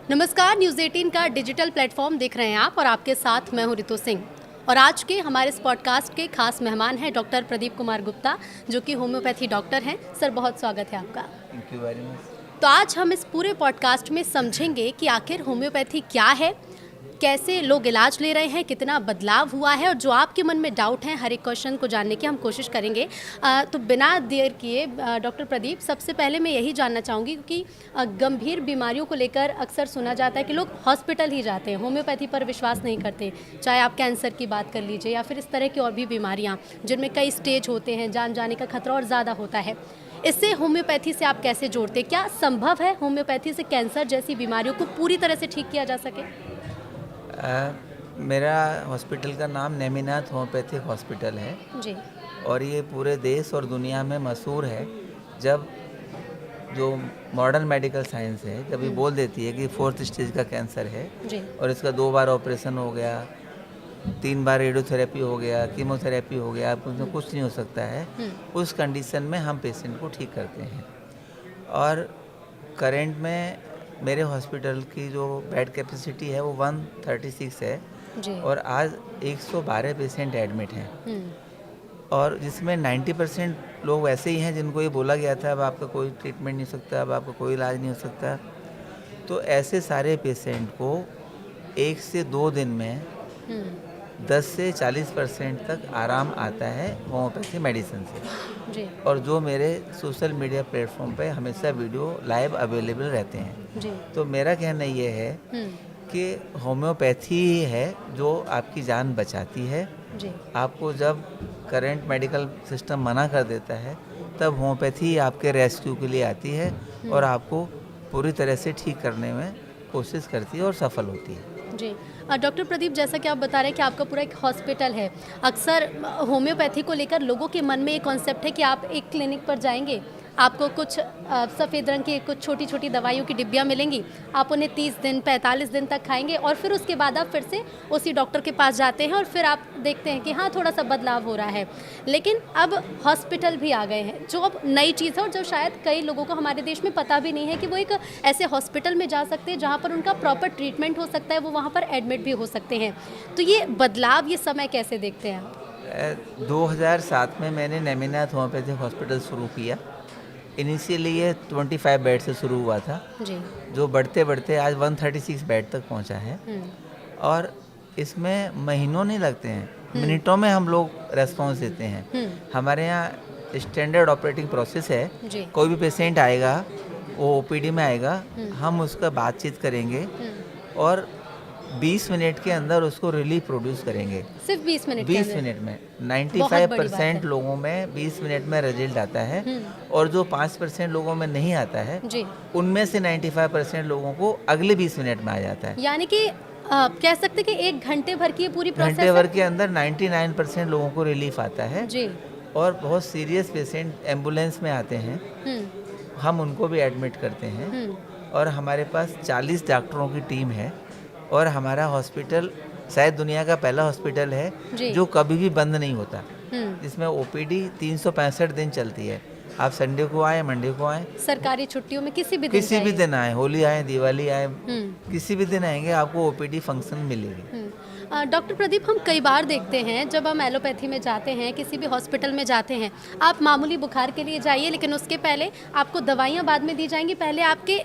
नमस्कार, न्यूज़ 18 का digital platform देख रहे हैं आप और आपके साथ मैं हूं रितु सिंह। और आज के हमारे इस पॉडकास्ट के खास मेहमान हैं डॉक्टर प्रदीप कुमार गुप्ता, जो कि होम्योपैथी डॉक्टर हैं। सर, बहुत स्वागत है आपका। Thank you very much. तो आज हम इस पूरे पॉडकास्ट में समझेंगे कि आखिर होम्योपैथी क्या है, कैसे लोग इलाज ले रहे हैं, कितना बदलाव हुआ है, और जो आपके मन में डाउट हैं हर एक क्वेश्चन को जानने की हम कोशिश करेंगे। तो बिना देर किए डॉक्टर प्रदीप, सबसे पहले मैं यही जानना चाहूँगी कि गंभीर बीमारियों को लेकर अक्सर सुना जाता है कि लोग हॉस्पिटल ही जाते हैं, होम्योपैथी पर विश्वास नहीं करते। चाहे आप कैंसर की बात कर लीजिए या फिर इस तरह की और भी बीमारियाँ जिनमें कई स्टेज होते हैं, जान जाने का खतरा और ज़्यादा होता है। इससे होम्योपैथी से आप कैसे जोड़ते, क्या संभव है होम्योपैथी से कैंसर जैसी बीमारियों को पूरी तरह से ठीक किया जा सके? मेरा हॉस्पिटल का नाम नेमिनाथ होम्योपैथिक हॉस्पिटल है जी। और ये पूरे देश और दुनिया में मशहूर है। जब जो मॉडर्न मेडिकल साइंस है जब ये बोल देती है कि 4th स्टेज का कैंसर है जी। और इसका 2 बार ऑपरेशन हो गया, 3 बार रेडियोथेरेपी हो गया, कीमोथेरेपी हो गया, अब उसमें कुछ नहीं हो सकता है, उस कंडीशन में हम पेशेंट को ठीक करते हैं। और करंट में मेरे हॉस्पिटल की जो बेड कैपेसिटी है वो 136 है जी। और आज 112 पेशेंट एडमिट हैं और जिसमें 90% लोग वैसे ही हैं जिनको ये बोला गया था अब आपका कोई ट्रीटमेंट नहीं हो सकता, अब आपका कोई इलाज नहीं हो सकता। तो ऐसे सारे पेशेंट को 1 से 2 दिन में 10 से 40% तक आराम आता है होम्योपैथी मेडिसिन से। जी। और और जो मेरे सोशल मीडिया प्लेटफॉर्म पे हमेशा वीडियो लाइव अवेलेबल रहते हैं। जी। तो मेरा कहना ये है कि होम्योपैथी ही है जो आपकी जान बचाती है। जी। आपको जब करंट मेडिकल सिस्टम मना कर देता है तब होम्योपैथी आपके रेस्क्यू के लिए आती है और आपको पूरी तरह से ठीक करने में कोशिश करती है और सफल होती है। जी। डॉक्टर प्रदीप, जैसा कि आप बता रहे हैं कि आपका पूरा एक हॉस्पिटल है, अक्सर होम्योपैथी को लेकर लोगों के मन में ये कॉन्सेप्ट है कि आप एक क्लिनिक पर जाएंगे, आपको कुछ सफ़ेद रंग की कुछ छोटी छोटी दवाइयों की डिब्बियाँ मिलेंगी, आप उन्हें 30 दिन 45 दिन तक खाएंगे और फिर उसके बाद आप फिर से उसी डॉक्टर के पास जाते हैं और फिर आप देखते हैं कि हाँ, थोड़ा सा बदलाव हो रहा है। लेकिन अब हॉस्पिटल भी आ गए हैं जो अब नई चीज़ है और जो शायद कई लोगों को हमारे देश में पता भी नहीं है कि वो एक ऐसे हॉस्पिटल में जा सकते हैं जहाँ पर उनका प्रॉपर ट्रीटमेंट हो सकता है, वो वहाँ पर एडमिट भी हो सकते हैं। तो ये बदलाव, ये समय कैसे देखते हैं आप? 2007 में मैंने नेमिनाथ होम्योपैथिक हॉस्पिटल शुरू किया। इनिशियली ये 25 बेड से शुरू हुआ था, जी। जो बढ़ते बढ़ते आज 136 बेड तक पहुंचा है। और इसमें महीनों नहीं लगते हैं, मिनटों में हम लोग रेस्पॉन्स देते हैं। हमारे यहाँ स्टैंडर्ड ऑपरेटिंग प्रोसेस है। जी। कोई भी पेशेंट आएगा, वो ओपीडी में आएगा, हम उसका बातचीत करेंगे और 20 मिनट के अंदर उसको रिलीफ प्रोड्यूस करेंगे। सिर्फ 20 मिनट 20 मिनट में 95% लोगों में 20 मिनट में रिजल्ट आता है और जो 5% लोगों में नहीं आता है जी। उनमें से 95% लोगों को अगले 20 मिनट में आ जाता है। यानी कि कह सकते कि 1 घंटे भर की ये पूरी प्रोसेस घंटे भर के अंदर 99% लोगों को रिलीफ आता है। जी। और बहुत सीरियस पेशेंट एम्बुलेंस में आते हैं, हम उनको भी एडमिट करते हैं। और हमारे पास 40 डॉक्टरों की टीम है और हमारा हॉस्पिटल शायद दुनिया का पहला हॉस्पिटल है जो कभी भी बंद नहीं होता, जिसमें ओपीडी 365 दिन चलती है। आप संडे को आए, मंडे को आए, सरकारी छुट्टियों में किसी भी दिन आए, होली आए, दिवाली आए, किसी भी दिन आएंगे आपको ओपीडी फंक्शन मिलेगी। डॉक्टर प्रदीप, हम कई बार देखते हैं जब हम एलोपैथी में जाते हैं, किसी भी हॉस्पिटल में जाते हैं, आप मामूली बुखार के लिए जाइए, लेकिन उसके पहले आपको दवाइयाँ बाद में दी जाएंगी। पहले आपके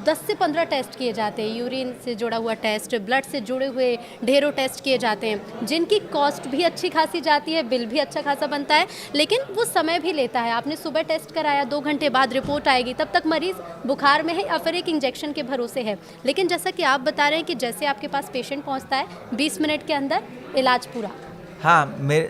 10 से 15 टेस्ट किए जाते हैं, यूरिन से जुड़ा हुआ टेस्ट, ब्लड से जुड़े हुए ढेरों टेस्ट किए जाते हैं, जिनकी कॉस्ट भी अच्छी खासी जाती है, बिल भी अच्छा खासा बनता है, लेकिन वो समय भी लेता है। आपने सुबह टेस्ट कराया, 2 घंटे बाद रिपोर्ट आएगी, तब तक मरीज़ बुखार में है या फिर एक इंजेक्शन के भरोसे है। लेकिन जैसा कि आप बता रहे हैं कि जैसे आपके पास पेशेंट पहुँचता है, 20 मिनट के अंदर इलाज पूरा। हाँ,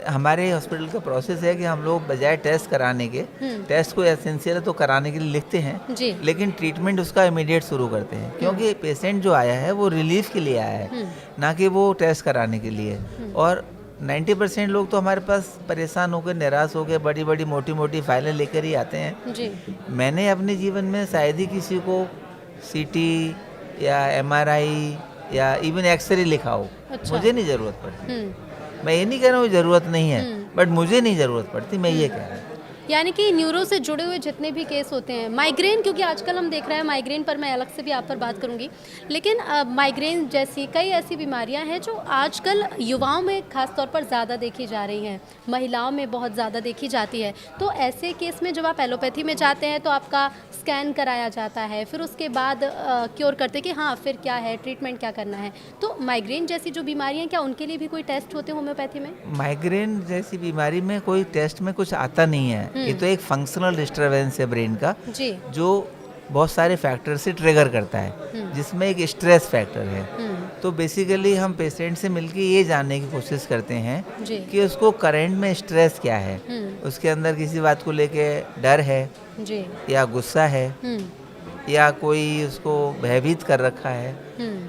हमारे हॉस्पिटल का प्रोसेस है कि हम लोग बजाय टेस्ट कराने के, टेस्ट को एसेंशियल है तो कराने के लिए लिखते हैं, लेकिन ट्रीटमेंट उसका इमीडिएट शुरू करते हैं, क्योंकि पेशेंट जो आया है वो रिलीफ के लिए आया है, ना कि वो टेस्ट कराने के लिए। और 90% लोग तो हमारे पास परेशान होकर, निराश होकर, बड़ी बड़ी मोटी मोटी फाइलें लेकर ही आते हैं। जी। मैंने मैंने अपने जीवन में शायद ही किसी को सीटी या एमआरआई या इवन एक्सरे लिखा हो। अच्छा। मुझे नहीं ज़रूरत पड़ती। मैं ये नहीं कह रहा हूँ ज़रूरत नहीं है, बट मुझे नहीं ज़रूरत पड़ती, मैं ये कह रहा हूँ। यानी कि न्यूरो से जुड़े हुए जितने भी केस होते हैं, माइग्रेन, क्योंकि आजकल हम देख रहे हैं माइग्रेन पर मैं अलग से भी आप पर बात करूंगी, लेकिन माइग्रेन जैसी कई ऐसी बीमारियां हैं जो आजकल युवाओं में खास तौर पर ज़्यादा देखी जा रही हैं, महिलाओं में बहुत ज़्यादा देखी जाती है। तो ऐसे केस में जब आप एलोपैथी में जाते हैं तो आपका स्कैन कराया जाता है, फिर उसके बाद क्योर करते कि हाँ फिर क्या है, ट्रीटमेंट क्या करना है। तो माइग्रेन जैसी जो बीमारियाँ, क्या उनके लिए भी कोई टेस्ट होते हैं होम्योपैथी में? माइग्रेन जैसी बीमारी में कोई टेस्ट में कुछ आता नहीं है। ये तो एक फंक्शनल डिस्टरबेंस है ब्रेन का, जी। जो बहुत सारे फैक्टर से ट्रिगर करता है, जिसमें एक स्ट्रेस फैक्टर है। तो बेसिकली हम पेशेंट से मिलके ये जानने की कोशिश करते हैं जी। कि उसको करंट में स्ट्रेस क्या है, उसके अंदर किसी बात को लेके डर है जी। या गुस्सा है या कोई उसको भयभीत कर रखा है।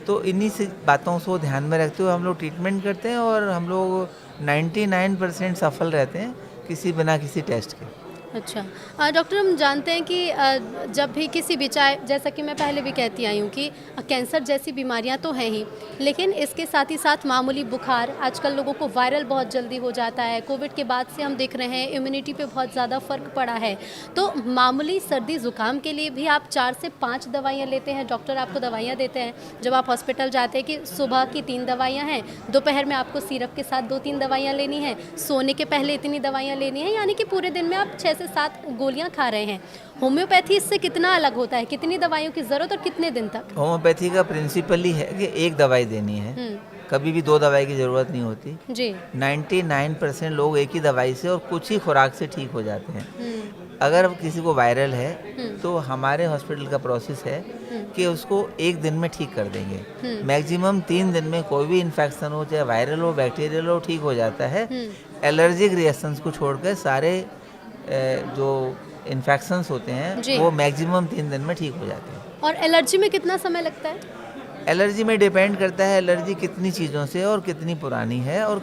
तो इन्हीं से बातों को ध्यान में रखते हुए हम लोग ट्रीटमेंट करते हैं और हम लोग 99% सफल रहते हैं किसी बिना किसी टेस्ट के। अच्छा डॉक्टर, हम जानते हैं कि जब भी किसी भी, चाहे जैसा कि मैं पहले भी कहती आई हूँ कि कैंसर जैसी बीमारियाँ तो हैं ही, लेकिन इसके साथ ही साथ मामूली बुखार, आजकल लोगों को वायरल बहुत जल्दी हो जाता है। कोविड के बाद से हम देख रहे हैं इम्यूनिटी पे बहुत ज़्यादा फ़र्क पड़ा है। तो मामूली सर्दी ज़ुकाम के लिए भी आप 4 से 5 दवाइयाँ लेते हैं, डॉक्टर आपको दवाइयाँ देते हैं। जब आप हॉस्पिटल जाते हैं कि सुबह की 3 दवाइयाँ हैं, दोपहर में आपको सिरप के साथ 2-3 दवाइयाँ लेनी हैं, सोने के पहले इतनी दवाइयाँ लेनी हैं, यानी कि पूरे दिन में आप 6 से 7 गोलियां खा रहे हैं। होम्योपैथी इससे कितना अलग होता है, कितनी दवाइयों की जरूरत और कितने दिन तक? होम्योपैथी का प्रिंसिपल ही है कि एक दवाई देनी है, कभी भी 2 दवाई की ज़रूरत नहीं होती जी। 99% लोग एक ही दवाई से और कुछ ही खुराक से ठीक हो जाते हैं। अगर किसी को वायरल है तो हमारे हॉस्पिटल का प्रोसेस है कि उसको एक दिन में ठीक कर देंगे। मैक्सिमम 3 दिन में कोई भी इन्फेक्शन हो, चाहे वायरल हो बैक्टीरियल हो, ठीक हो जाता है। एलर्जिक रिएक्शंस को छोड़कर सारे जो इन्फेक्शंस होते हैं वो मैक्सिमम 3 दिन में ठीक हो जाते हैं। और एलर्जी में कितना समय लगता है? एलर्जी में डिपेंड करता है एलर्जी कितनी चीज़ों से और कितनी पुरानी है और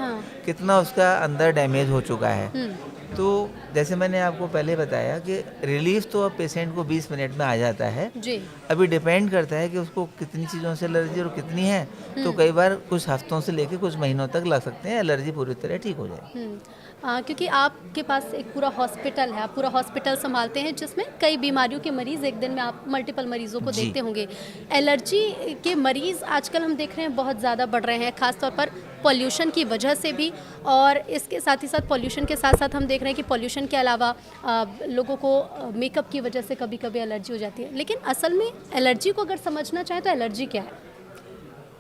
कितना उसका अंदर डैमेज हो चुका है। तो जैसे मैंने आपको पहले बताया कि रिलीफ तो अब पेशेंट को 20 मिनट में आ जाता है जी। अभी डिपेंड करता है कि उसको कितनी चीज़ों से एलर्जी और कितनी है। तो कई बार कुछ हफ्तों से लेकर कुछ महीनों तक लग सकते हैं एलर्जी पूरी तरह ठीक हो जाए। क्योंकि आपके पास एक पूरा हॉस्पिटल है, आप पूरा हॉस्पिटल संभालते हैं जिसमें कई बीमारियों के मरीज़, एक दिन में आप मल्टीपल मरीज़ों को देखते होंगे। एलर्जी के मरीज़ आजकल हम देख रहे हैं बहुत ज़्यादा बढ़ रहे हैं, ख़ासतौर पर पॉल्यूशन की वजह से भी, और इसके साथ ही साथ पॉल्यूशन के साथ साथ हम देख रहे हैं कि पॉल्यूशन के अलावा लोगों को मेकअप की वजह से कभी कभी एलर्जी हो जाती है। लेकिन असल में एलर्जी को अगर समझना चाहें तो एलर्जी क्या है?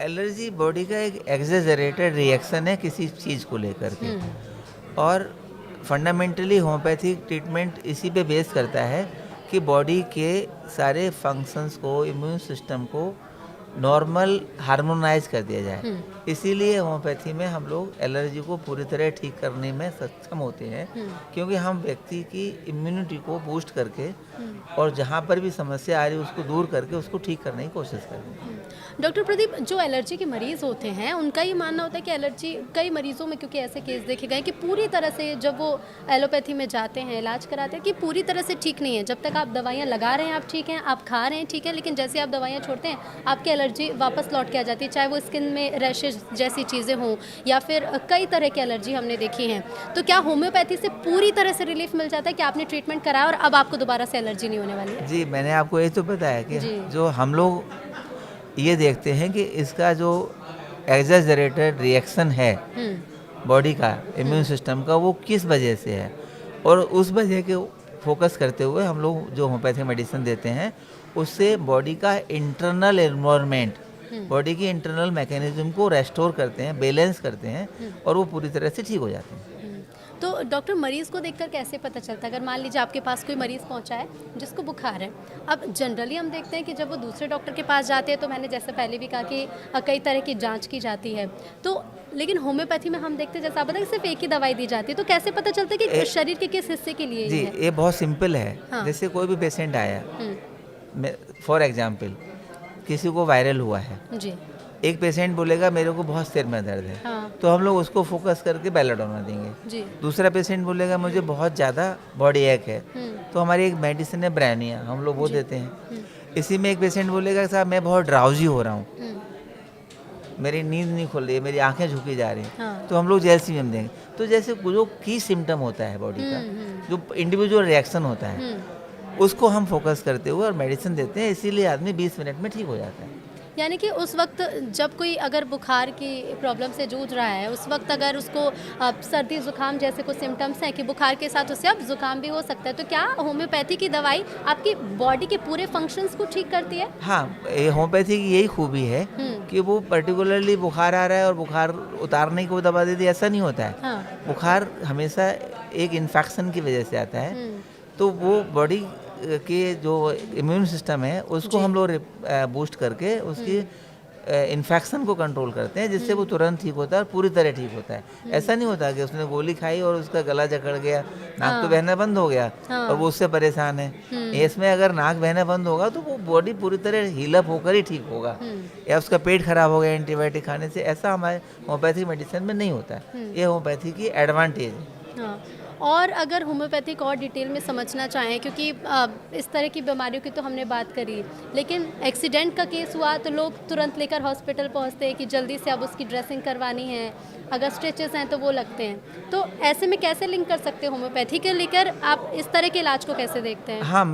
एलर्जी बॉडी का एक एग्जेजरेटेड रिएक्शन है किसी चीज़ को लेकर के, और फंडामेंटली होम्योपैथिक ट्रीटमेंट इसी पे बेस करता है कि बॉडी के सारे फंक्शंस को, इम्यून सिस्टम को नॉर्मल हार्मोनाइज कर दिया जाए। इसीलिए होम्योपैथी में हम लोग एलर्जी को पूरी तरह ठीक करने में सक्षम होते हैं, क्योंकि हम व्यक्ति की इम्यूनिटी को बूस्ट करके और जहाँ पर भी समस्या आ रही है उसको दूर करके उसको ठीक करने की कोशिश करते हैं। डॉक्टर प्रदीप, जो एलर्जी के मरीज़ होते हैं उनका ये मानना होता है कि एलर्जी, कई मरीज़ों में क्योंकि ऐसे केस देखे गए कि पूरी तरह से जब वो एलोपैथी में जाते हैं, इलाज कराते हैं, कि पूरी तरह से ठीक नहीं है। जब तक आप दवाइयाँ लगा रहे हैं आप ठीक हैं, आप खा रहे हैं ठीक है, लेकिन जैसे आप दवाइयाँ छोड़ते हैं आपकी एलर्जी वापस लौट के आ जाती है, चाहे वो स्किन में रैशेज जैसी चीज़ें हों या फिर कई तरह की एलर्जी हमने देखी हैं। तो क्या होम्योपैथी से पूरी तरह से रिलीफ मिल जाता है कि आपने ट्रीटमेंट कराया और अब आपको दोबारा से एलर्जी नहीं होने वाली है? जी, मैंने आपको ये तो बताया कि जो हम लोग ये देखते हैं कि इसका जो एग्जेजरेटेड रिएक्शन है बॉडी का, इम्यून सिस्टम का, वो किस वजह से है, और उस वजह के फोकस करते हुए हम लोग जो होम्योपैथिक मेडिसिन देते हैं उससे बॉडी का इंटरनल एनवायरनमेंट, बॉडी की इंटरनल मैकेनिज्म को रेस्टोर करते हैं, बैलेंस करते हैं और वो पूरी तरह से ठीक हो जाते हैं। तो डॉक्टर, मरीज़ को देखकर कैसे पता चलता है? अगर मान लीजिए आपके पास कोई मरीज़ पहुंचा है जिसको बुखार है, अब जनरली हम देखते हैं कि जब वो दूसरे डॉक्टर के पास जाते हैं तो मैंने जैसे पहले भी कहा कि कई तरह की जांच की जाती है, तो लेकिन होम्योपैथी में हम देखते हैं जैसा आप बताएं सिर्फ एक ही दवाई दी जाती है, तो कैसे पता चलता है कि शरीर के किस हिस्से के लिए जी ये है? ये बहुत सिंपल है। जैसे कोई भी पेशेंट आया, फॉर एग्जाम्पल किसी को वायरल हुआ है जी। एक पेशेंट बोलेगा मेरे को बहुत सिर में दर्द है, तो हम लोग उसको फोकस करके बेलाडोना देंगे जी। दूसरा पेशेंट बोलेगा मुझे बहुत ज़्यादा बॉडी एक है, तो हमारी एक मेडिसिन है ब्रैनिया, हम लोग वो देते हैं। इसी में एक पेशेंट बोलेगा साहब मैं बहुत ड्राउजी हो रहा हूँ, मेरी नींद नहीं खुल रही है, मेरी आंखें झुकी जा रही हैं, हाँ। तो हम लोग जैल्सीमियम देंगे। तो जैसे जो की सिम्टम होता है बॉडी का, जो इंडिविजुअल रिएक्शन होता है, उसको हम फोकस करते हुए और मेडिसिन देते हैं, इसीलिए आदमी 20 मिनट में ठीक हो जाता है। यानी कि उस वक्त जब कोई अगर बुखार की प्रॉब्लम से जूझ रहा है, उस वक्त अगर उसको सर्दी ज़ुकाम जैसे कुछ सिम्टम्स हैं कि बुखार के साथ उसे अब ज़ुकाम भी हो सकता है, तो क्या होम्योपैथी की दवाई आपकी बॉडी के पूरे फंक्शंस को ठीक करती है? हाँ, ये होम्योपैथी की यही खूबी है कि वो पर्टिकुलरली बुखार आ रहा है और बुखार उतारने को दवा दे दी, ऐसा नहीं होता है। हाँ। बुखार हमेशा एक इन्फेक्शन की वजह से आता है, तो वो बॉडी के जो इम्यून सिस्टम है उसको हम लोग बूस्ट करके उसकी इन्फेक्शन को कंट्रोल करते हैं, जिससे वो तुरंत ठीक होता है और पूरी तरह ठीक होता है। ऐसा नहीं होता कि उसने गोली खाई और उसका गला जकड़ गया, नाक तो बहना बंद हो गया और वो उससे परेशान है। इसमें अगर नाक बहना बंद होगा तो वो बॉडी पूरी तरह हीलअप होकर ही ठीक होगा, या उसका पेट खराब हो गया एंटीबायोटिक खाने से, ऐसा हमारे होम्योपैथिक मेडिसिन में नहीं होता है। ये होम्योपैथी की एडवांटेज है। हाँ। और अगर होम्योपैथिक और डिटेल में समझना चाहें, क्योंकि इस तरह की बीमारियों की तो हमने बात करी, लेकिन एक्सीडेंट का केस हुआ तो लोग तुरंत लेकर हॉस्पिटल पहुंचते हैं कि जल्दी से अब उसकी ड्रेसिंग करवानी है, अगर स्टिचेस हैं तो वो लगते हैं। तो ऐसे में कैसे लिंक कर सकते हैं होम्योपैथी के लेकर, आप इस तरह के इलाज को कैसे देखते हैं? हाँ,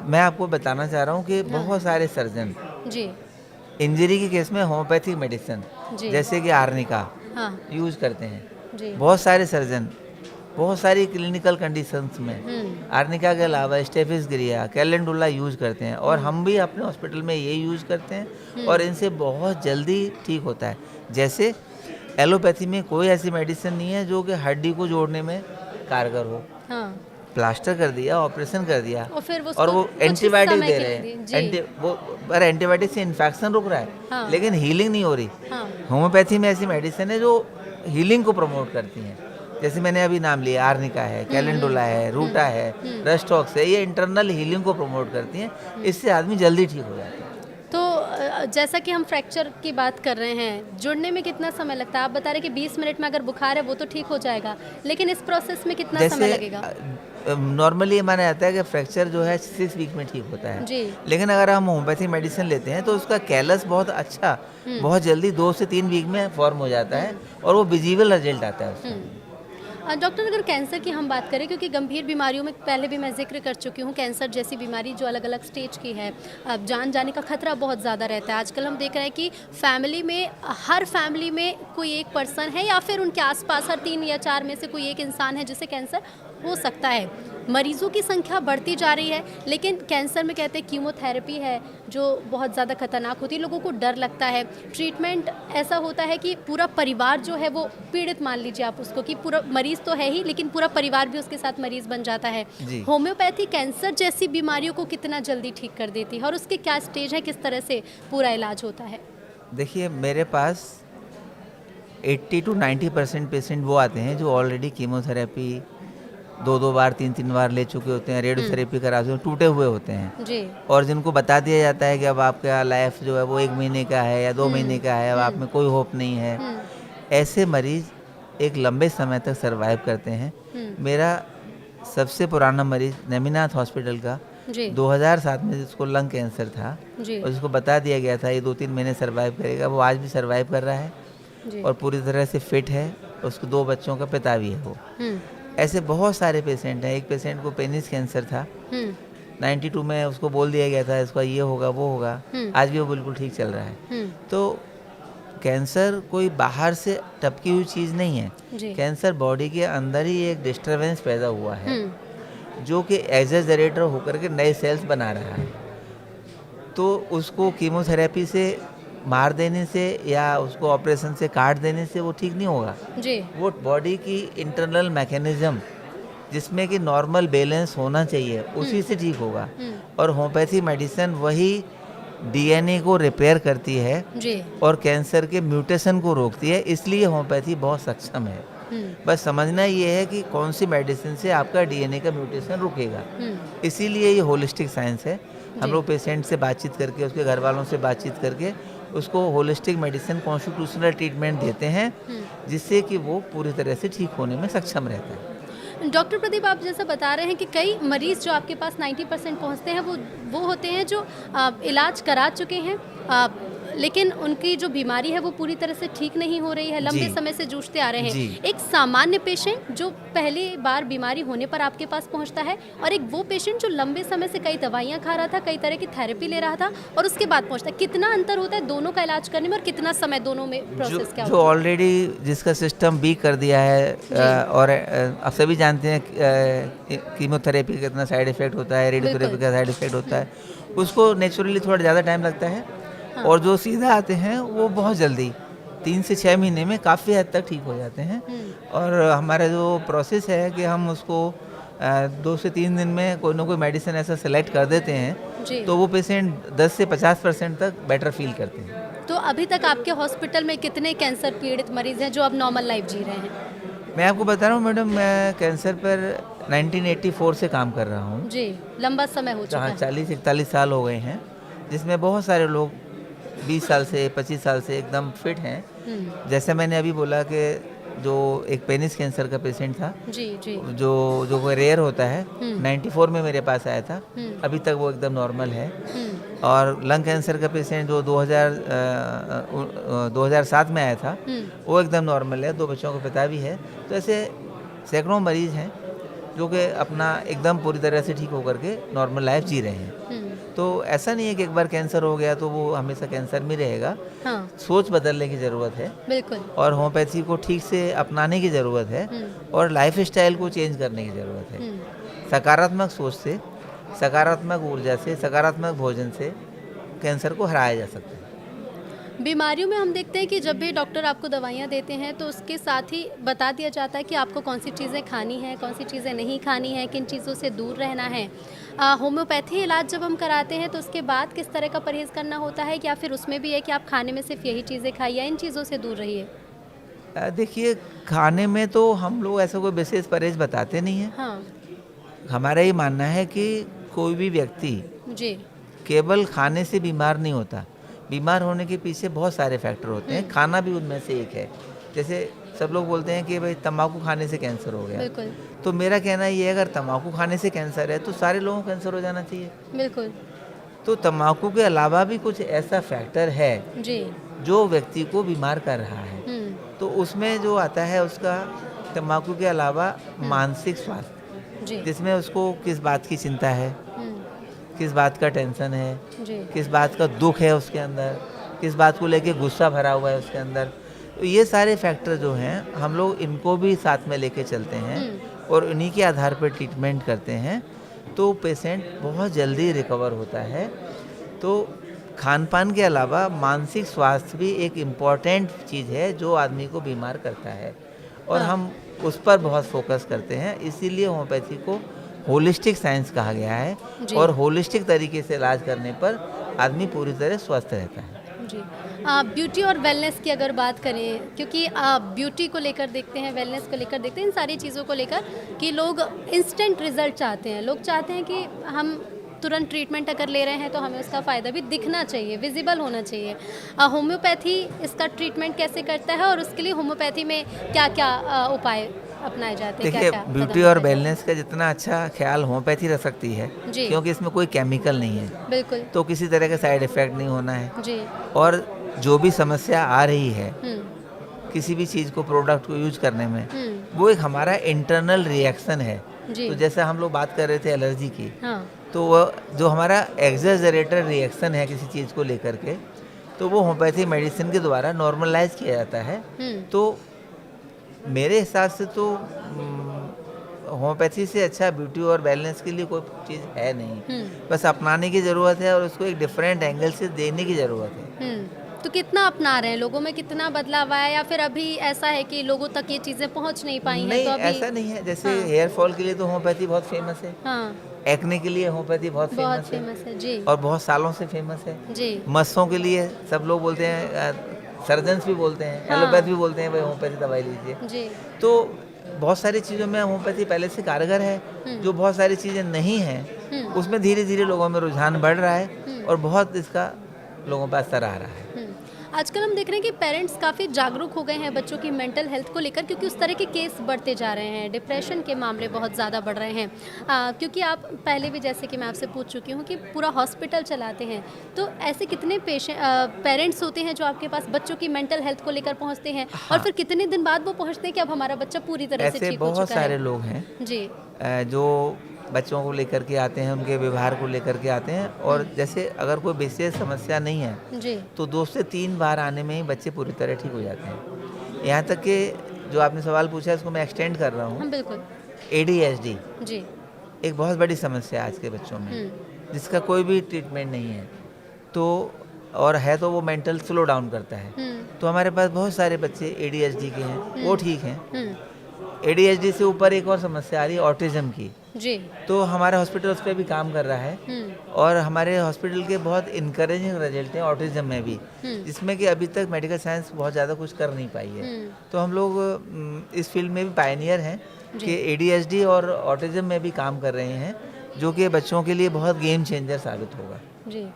मैं आपको बताना चाह रहा हूँ कि बहुत सारे सर्जन जी इंजरी के केस में होम्योपैथिक मेडिसिन जैसे कि आर्निका यूज करते हैं। जी। बहुत सारे सर्जन बहुत सारी क्लिनिकल कंडीशंस में आर्निका के अलावा स्टेफिस कैलेंडुला यूज करते हैं, और हम भी अपने हॉस्पिटल में ये यूज करते हैं और इनसे बहुत जल्दी ठीक होता है। जैसे एलोपैथी में कोई ऐसी मेडिसिन नहीं है जो कि हड्डी को जोड़ने में कारगर हो। हाँ। प्लास्टर कर दिया, ऑपरेशन कर दिया और वो एंटीबायोटिक दे रहे हैं, पर एंटीबायोटिक से इन्फेक्शन रुक रहा है, हाँ। लेकिन हीलिंग नहीं हो रही। हाँ। होम्योपैथी में ऐसी मेडिसिन है जो हीलिंग को प्रमोट करती हैं, जैसे मैंने अभी नाम लिया, आर्निका है, कैलेंडुला है, रूटा है, रस्टॉक्स है, ये इंटरनल हीलिंग को प्रमोट करती हैं, इससे आदमी जल्दी ठीक हो जाता है। तो जैसा कि हम फ्रैक्चर की बात कर रहे हैं, जुड़ने में कितना समय लगता है? आप बता रहे कि 20 मिनट में अगर बुखार है वो तो ठीक हो जाएगा, लेकिन इस प्रोसेस में कितना समय लगेगा? नॉर्मली माना जाता है कि फ्रैक्चर जो है 6 वीक में ठीक होता है जी। लेकिन अगर हम होम्योपैथिक मेडिसिन लेते हैं तो उसका कैलस बहुत अच्छा, बहुत जल्दी 2 से 3 वीक में फॉर्म हो जाता है और वो विजिबल रिजल्ट आता है उसका। डॉक्टर, अगर कैंसर की हम बात करें, क्योंकि गंभीर बीमारियों में पहले भी मैं जिक्र कर चुकी हूँ, कैंसर जैसी बीमारी जो अलग अलग स्टेज की है, अब जान जाने का खतरा बहुत ज़्यादा रहता है। आजकल हम देख रहे हैं कि फैमिली में, हर फैमिली में कोई एक पर्सन है या फिर उनके आसपास हर 3 या 4 में से कोई एक इंसान है जिसे कैंसर हो सकता है। मरीजों की संख्या बढ़ती जा रही है, लेकिन कैंसर में कहते हैं कीमोथेरेपी है जो बहुत ज़्यादा खतरनाक होती है, लोगों को डर लगता है। ट्रीटमेंट ऐसा होता है कि पूरा परिवार जो है वो पीड़ित, मान लीजिए आप उसको, कि पूरा मरीज तो है ही लेकिन पूरा परिवार भी उसके साथ मरीज बन जाता है। होम्योपैथी कैंसर जैसी बीमारियों को कितना जल्दी ठीक कर देती है और उसके क्या स्टेज है, किस तरह से पूरा इलाज होता है? देखिए, मेरे पास 80 to 90% पेशेंट वो आते हैं जो ऑलरेडी कीमोथेरेपी 2 बार 3 बार ले चुके होते हैं, रेडियोथेरेपी करा चुके, टूटे हुए होते हैं जी। और जिनको बता दिया जाता है कि अब आपका लाइफ जो है वो 1 महीने का है या 2 महीने का है, अब आप में कोई होप नहीं है। ऐसे मरीज एक लंबे समय तक सरवाइव करते हैं। मेरा सबसे पुराना मरीज नेमिनाथ हॉस्पिटल का 2007 में जिसको लंग कैंसर था और जिसको बता दिया गया था ये 2-3 महीने सरवाइव करेगा, वो आज भी सरवाइव कर रहा है और पूरी तरह से फिट है। उसको 2 बच्चों का पिता भी है वो। ऐसे बहुत सारे पेशेंट हैं। एक पेशेंट को पेनिस कैंसर था, 92 में उसको बोल दिया गया था इसका ये होगा वो होगा, आज भी वो बिल्कुल ठीक चल रहा है। तो कैंसर कोई बाहर से टपकी हुई चीज़ नहीं है। कैंसर बॉडी के अंदर ही एक डिस्टरबेंस पैदा हुआ है जो कि एक्सेजरेटर होकर के नए सेल्स बना रहा है। तो उसको कीमोथेरेपी से मार देने से या उसको ऑपरेशन से काट देने से वो ठीक नहीं होगा जी। वो बॉडी की इंटरनल मैकेनिज्म जिसमें कि नॉर्मल बैलेंस होना चाहिए उसी से ठीक होगा। और होम्योपैथी मेडिसिन वही डीएनए को रिपेयर करती है जी। और कैंसर के म्यूटेशन को रोकती है, इसलिए होम्योपैथी बहुत सक्षम है। बस समझना ये है कि कौन सी मेडिसिन से आपका डीएनए का म्यूटेशन रुकेगा। इसीलिए ये होलिस्टिक साइंस है। हम लोग पेशेंट से बातचीत करके, उसके घर वालों से बातचीत करके उसको होलिस्टिक मेडिसिन, कॉन्स्टिट्यूशनल ट्रीटमेंट देते हैं जिससे कि वो पूरी तरह से ठीक होने में सक्षम रहता है। डॉक्टर प्रदीप, आप जैसा बता रहे हैं कि कई मरीज़ जो आपके पास 90% पहुंचते हैं वो होते हैं जो इलाज करा चुके हैं, लेकिन उनकी जो बीमारी है वो पूरी तरह से ठीक नहीं हो रही है, लंबे जी। समय से जूझते आ रहे हैं। जी। एक सामान्य पेशेंट जो पहली बार बीमारी होने पर आपके पास पहुंचता है, और एक वो पेशेंट जो लंबे समय से कई दवाइयां खा रहा था, कई तरह की थेरेपी ले रहा था और उसके बाद पहुंचता है, कितना अंतर होता है दोनों का इलाज करने में और कितना समय दोनों में प्रोसेस क्या जो होता है? ऑलरेडी जिसका सिस्टम वीक कर दिया है और आप सभी जानते हैं कीमोथेरेपी का कितना साइड इफेक्ट होता है, रेडियोथेरेपी बिल्कुल। का साइड इफेक्ट होता है, उसको नेचुरली थोड़ा ज़्यादा टाइम लगता है। हाँ। और जो सीधा आते हैं वो बहुत जल्दी 3 से 6 महीने में काफ़ी हद तक ठीक हो जाते हैं। और हमारा जो प्रोसेस है कि हम उसको 2 से 3 दिन में कोई ना कोई मेडिसिन ऐसा सेलेक्ट कर देते हैं, जी। तो वो पेशेंट 10 से 50% तक बेटर फील करते हैं। तो अभी तक आपके हॉस्पिटल में कितने कैंसर पीड़ित मरीज हैं जो अब नॉर्मल लाइफ जी रहे हैं? मैं आपको बता रहा हूँ मैडम, मैं कैंसर पर 1984 से काम कर रहा हूँ। जी, लंबा समय हो चुका जहाँ है। 40-41 साल हो गए हैं, जिसमें बहुत सारे लोग 20 साल से 25 साल से एकदम फिट हैं। जैसे मैंने अभी बोला कि जो एक पेनिस कैंसर का पेशेंट था, जी, जी। जो कोई रेयर होता है, 94 में मेरे पास आया था, अभी तक वो एकदम नॉर्मल है। और लंग कैंसर का पेशेंट जो 2007 में आया था, वो एकदम नॉर्मल है, 2 बच्चों का पिता भी है। तो ऐसे सैकड़ों मरीज हैं जो कि अपना एकदम पूरी तरह से ठीक होकर के नॉर्मल लाइफ जी रहे हैं। तो ऐसा नहीं है कि एक बार कैंसर हो गया तो वो हमेशा कैंसर में रहेगा। हाँ, सोच बदलने की ज़रूरत है बिल्कुल। और होम्योपैथी को ठीक से अपनाने की ज़रूरत है और लाइफ स्टाइल को चेंज करने की ज़रूरत है। सकारात्मक सोच से, सकारात्मक ऊर्जा से, सकारात्मक भोजन से कैंसर को हराया जा सकता है। बीमारियों में हम देखते हैं कि जब भी डॉक्टर आपको दवाइयाँ देते हैं तो उसके साथ ही बता दिया जाता है कि आपको कौन सी चीज़ें खानी है, कौन सी चीज़ें नहीं खानी है, किन चीज़ों से दूर रहना है। होम्योपैथी इलाज जब हम कराते हैं तो उसके बाद किस तरह का परहेज़ करना होता है, या फिर उसमें भी है कि आप खाने में सिर्फ यही चीज़ें खाइए, इन चीज़ों से दूर रहिए? देखिए, खाने में तो हम लोग ऐसा कोई विशेष परहेज बताते नहीं हैं। हाँ, हमारा ये मानना है कि कोई भी व्यक्ति जी। केवल खाने से बीमार नहीं होता। बीमार होने के पीछे बहुत सारे फैक्टर होते हैं, खाना भी उनमें से एक है। जैसे सब लोग बोलते हैं कि भाई तंबाकू खाने से कैंसर हो गया, बिल्कुल, तो मेरा कहना ये है, अगर तंबाकू खाने से कैंसर है तो सारे लोगों को कैंसर हो जाना चाहिए। बिल्कुल। तो तंबाकू के अलावा भी कुछ ऐसा फैक्टर है जी। जो व्यक्ति को बीमार कर रहा है, हुँ, तो उसमें जो आता है उसका तंबाकू के अलावा मानसिक स्वास्थ्य, जी। जिसमें उसको किस बात की चिंता है, हुँ, किस बात का टेंशन है, जी। किस बात का दुख है उसके अंदर, किस बात को लेके गुस्सा भरा हुआ है उसके अंदर। तो ये सारे फैक्टर जो हैं हम लोग इनको भी साथ में लेके चलते हैं और उन्हीं के आधार पर ट्रीटमेंट करते हैं, तो पेशेंट बहुत जल्दी रिकवर होता है। तो खान पान के अलावा मानसिक स्वास्थ्य भी एक इम्पॉर्टेंट चीज़ है जो आदमी को बीमार करता है, और हाँ। हम उस पर बहुत फोकस करते हैं। इसीलिए होम्योपैथी को होलिस्टिक साइंस कहा गया है, जी। और होलिस्टिक तरीके से इलाज करने पर आदमी पूरी तरह स्वस्थ रहता है। जी। ब्यूटी और वेलनेस की अगर बात करें, क्योंकि ब्यूटी को लेकर देखते हैं, वेलनेस को लेकर देखते हैं, इन सारी चीज़ों को लेकर कि लोग इंस्टेंट रिजल्ट चाहते हैं। लोग चाहते हैं कि हम तुरंत ट्रीटमेंट अगर ले रहे हैं तो हमें उसका फ़ायदा भी दिखना चाहिए, विजिबल होना चाहिए। होम्योपैथी इसका ट्रीटमेंट कैसे करता है और उसके लिए होम्योपैथी में क्या क्या उपाय अपनाए जाते हैं? देखिए, क्या-क्या ब्यूटी कदम और उठाए वेलनेस का जितना अच्छा ख्याल होम्योपैथी रख सकती है, जी। क्योंकि इसमें कोई केमिकल नहीं है, बिल्कुल, तो किसी तरह का साइड इफेक्ट नहीं होना है। जी। और जो भी समस्या आ रही है हुँ, किसी भी चीज़ को, प्रोडक्ट को यूज करने में, हुँ, वो एक हमारा इंटरनल रिएक्शन है। जी। तो जैसे हम लोग बात कर रहे थे एलर्जी की, हाँ, तो वो जो हमारा एक्सजरेटर रिएक्शन है किसी चीज़ को लेकर के, तो वो होम्योपैथी मेडिसिन के द्वारा नॉर्मलाइज किया जाता है। हुँ, तो मेरे हिसाब से तो होम्योपैथी से अच्छा ब्यूटी और वेलनेस के लिए कोई चीज़ है नहीं। हुँ, बस अपनाने की ज़रूरत है और उसको एक डिफरेंट एंगल से देने की ज़रूरत है। तो कितना अपना रहे हैं, लोगों में कितना बदलाव आया, या फिर अभी ऐसा है कि लोगों तक ये चीज़ें पहुंच नहीं पाई हैं नहीं, तो अभी? ऐसा नहीं है। जैसे हाँ। हेयर फॉल के लिए तो होम्योपैथी बहुत फेमस है, हाँ, एक्ने के लिए होम्योपैथी बहुत बहुत फेमस है, फेमस है। जी, और बहुत सालों से फेमस है। जी। मस्सों के लिए सब लोग बोलते हैं, सर्जन्स भी बोलते हैं, हाँ। एलोपैथ भी बोलते हैं भाई होम्योपैथी दवाई लीजिए। जी। तो बहुत सारी चीज़ों में होम्योपैथी पहले से कारगर है। जो बहुत सारी चीज़ें नहीं हैं उसमें धीरे धीरे लोगों में रुझान बढ़ रहा है और बहुत इसका लोगों पर असर आ रहा है। आजकल हम देख रहे हैं कि पेरेंट्स काफ़ी जागरूक हो गए हैं बच्चों की मेंटल हेल्थ को लेकर, क्योंकि उस तरह के केस बढ़ते जा रहे हैं, डिप्रेशन के मामले बहुत ज़्यादा बढ़ रहे हैं। क्योंकि आप पहले भी, जैसे कि मैं आपसे पूछ चुकी हूँ, कि पूरा हॉस्पिटल चलाते हैं, तो ऐसे कितने पेरेंट्स होते हैं जो आपके पास बच्चों की मेंटल हेल्थ को लेकर पहुँचते हैं, और हाँ, फिर कितने दिन बाद वो पहुँचते हैं कि अब हमारा बच्चा पूरी तरह से ऐसे ठीक हो बहुत चुका सारे है? लोग हैं जी। जो बच्चों को लेकर के आते हैं, उनके व्यवहार को लेकर के आते हैं, और जैसे अगर कोई विशेष समस्या नहीं है जी। तो 2 से 3 बार आने में ही बच्चे पूरी तरह ठीक हो जाते हैं। यहाँ तक कि जो आपने सवाल पूछा है, इसको मैं एक्सटेंड कर रहा हूँ। हाँ, बिल्कुल। एडीएचडी जी। एक बहुत बड़ी समस्या है आज के बच्चों में, हुँ। जिसका कोई भी ट्रीटमेंट नहीं है। तो और है तो वो मेंटल स्लो डाउन करता है। हुँ। तो हमारे पास बहुत सारे बच्चे एडीएचडी के हैं, वो ठीक हैं। हुँ। एडीएचडी से ऊपर एक और समस्या आ रही है, ऑटिज़्म की। जी। तो हमारा हॉस्पिटल उस पे भी काम कर रहा है, हुँ। और हमारे हॉस्पिटल के बहुत इनकरेजिंग रिजल्ट हैं ऑटिज़्म में भी, हुँ। जिसमें कि अभी तक मेडिकल साइंस बहुत ज़्यादा कुछ कर नहीं पाई है। हुँ। तो हम लोग इस फील्ड में भी पायनियर हैं जी। कि एडीएचडी और ऑटिज़्म में भी काम कर रहे हैं, जो कि बच्चों के लिए बहुत गेम चेंजर साबित होगा। जी।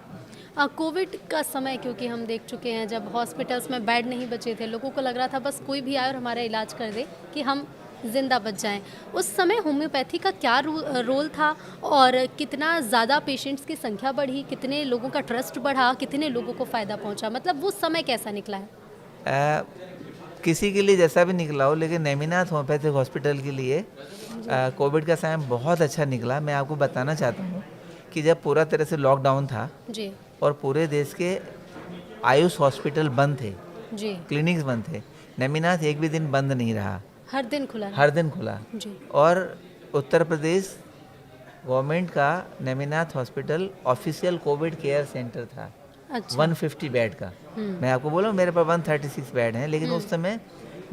कोविड का समय, क्योंकि हम देख चुके हैं जब हॉस्पिटल्स में बेड नहीं बचे थे, लोगों को लग रहा था बस कोई भी आए और हमारा इलाज कर दे कि हम ज़िंदा बच जाएं। उस समय होम्योपैथी का क्या रोल था, और कितना ज़्यादा पेशेंट्स की संख्या बढ़ी, कितने लोगों का ट्रस्ट बढ़ा, कितने लोगों को फ़ायदा पहुंचा, मतलब वो समय कैसा निकला है? अ, किसी के लिए जैसा भी निकला हो, लेकिन नेमिनाथ होम्योपैथिक हॉस्पिटल के लिए कोविड का समय बहुत अच्छा निकला। मैं आपको बताना चाहता हूँ कि जब पूरा तरह से लॉकडाउन था जी। और पूरे देश के आयुष हॉस्पिटल बंद थे, जी। क्लिनिक्स बंद थे, नेमिनाथ एक भी दिन बंद नहीं रहा, हर दिन खुला रहा? हर दिन खुला। जी। और उत्तर प्रदेश गवर्नमेंट का Neminath hospital official Covid care centre था, अच्छा। 150 बेड का। मैं आपको बोला मेरे पास 136 बेड हैं, लेकिन उस समय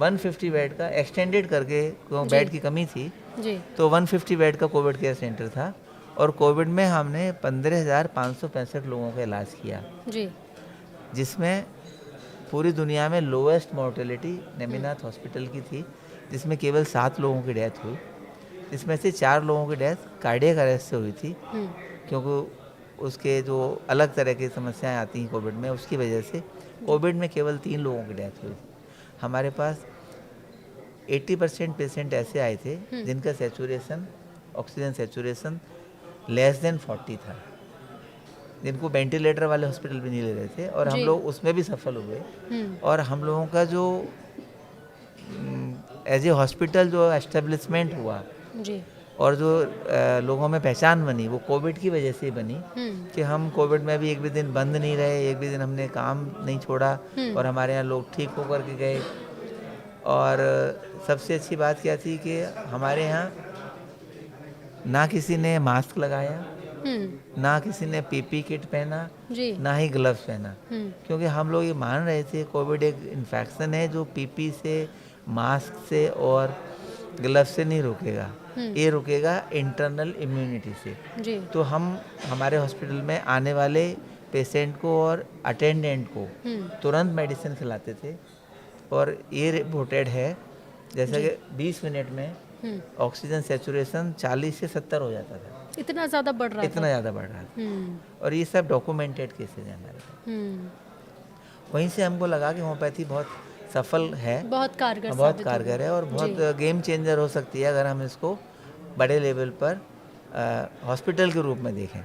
150 बेड का एक्सटेंडेड करके, क्यों बेड की कमी थी, जी। तो 150 बेड का कोविड केयर सेंटर था। और कोविड में हमने 15,565 लोगों का इलाज किया, जी। जिसमें पूरी दुनिया में लोएस्ट मोर्टेलिटी नेमिनाथ हॉस्पिटल की थी, जिसमें केवल 7 लोगों की डेथ हुई, जिसमें से 4 लोगों की डेथ कार्डियक अरेस्ट से हुई थी, क्योंकि उसके जो अलग तरह की समस्याएं आती हैं कोविड में, उसकी वजह से कोविड में केवल 3 लोगों की डेथ हुई। हमारे पास 80% पेशेंट ऐसे आए थे जिनका saturation, oxygen saturation less than 40 था, जिनको वेंटिलेटर वाले हॉस्पिटल भी नहीं ले रहे थे, और हम जी। लोग उसमें भी सफल हुए। हुँ। और हम लोगों का जो एज ए हॉस्पिटल जो एस्टेब्लिशमेंट हुआ, जी। और जो लोगों में पहचान बनी, वो कोविड की वजह से ही बनी, कि हम कोविड में भी एक भी दिन बंद नहीं रहे, एक भी दिन हमने काम नहीं छोड़ा, और हमारे यहाँ लोग ठीक होकर के गए। और सबसे अच्छी बात क्या थी कि हमारे यहाँ ना किसी ने मास्क लगाया, ना किसी ने पीपी किट पहना, जी। ना ही ग्लव्स पहना, हुँ। क्योंकि हम लोग ये मान रहे थे कोविड एक इन्फेक्शन है जो पीपी से, मास्क से और ग्लव्स से नहीं रुकेगा, ये रुकेगा इंटरनल इम्यूनिटी से। जी। तो हम हमारे हॉस्पिटल में आने वाले पेशेंट को और अटेंडेंट को तुरंत मेडिसिन खिलाते थे, और ये रिपोर्टेड है जैसे कि 20 मिनट में ऑक्सीजन सेचुरेशन 40 से 70 हो जाता था। इतना ज़्यादा बढ़ रहा था? इतना ज़्यादा बढ़ रहा था, और ये सब डॉक्यूमेंटेड केसेज हैं हमारे पास। वहीं से हमको लगा कि होम्योपैथी बहुत सफल है, बहुत कारगर बहुत साबित कारगर है, और होगी। बहुत गेम चेंजर हो सकती है अगर हम इसको बड़े लेवल पर हॉस्पिटल के रूप में देखें।